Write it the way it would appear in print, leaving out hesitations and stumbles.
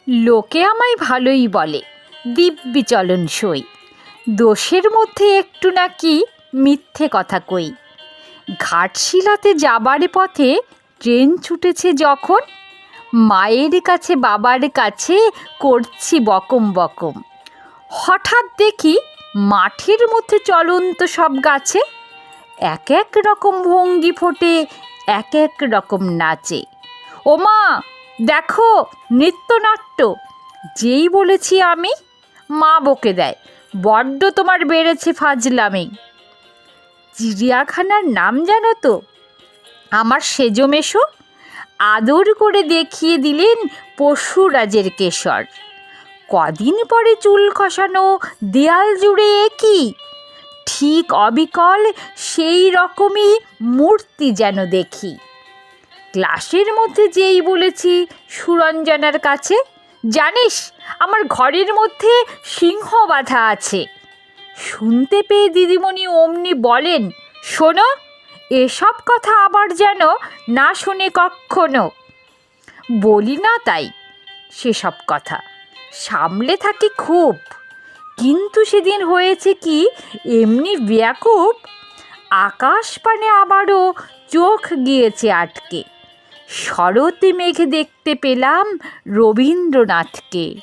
লোকে আমায় ভালোই বলে, দিব্যি চলন সই। দোষের মধ্যে একটু নাকি মিথ্যে কথা কই। ঘাটশিলাতে যাবার পথে ট্রেন ছুটেছে যখন, মায়ের কাছে বাবার কাছে করছি বকম বকম। হঠাৎ দেখি মাঠের মধ্যে চলন্ত সব গাছে এক এক রকম ভঙ্গি ফোটে, এক এক রকম নাচে। ওমা দেখো নৃত্যনাট্য! যেই বলেছি আমি, মা বকে দেয়, বড্ড তোমার বেড়েছে ফাজলামি। চিড়িয়াখানার নাম জানো তো? আমার সেজো মেশো আদর করে দেখিয়ে দিলেন পশুরাজের কেশর। কদিন পরে চুল খসানো দেয়াল জুড়ে কি ঠিক অবিকল সেই রকমই মূর্তি যেন দেখি। ক্লাসের মধ্যে যেই বলেছি সুরঞ্জনার কাছে, জানিস আমার ঘরের মধ্যে সিংহ বাঁধা আছে। শুনতে পেয়ে দিদিমণি অমনি বলেন, শোনো, এসব কথা আবার যেন না শুনে কক্ষনো। বলি না তাই সেসব কথা, সামলে থাকি খুব। কিন্তু সেদিন হয়েছে কি, এমনি ব্যাকুপ, আকাশ পানে আবারও চোখ গিয়েছে আটকে। শরৎ মেঘ দেখতে পেলাম রবীন্দ্রনাথকে।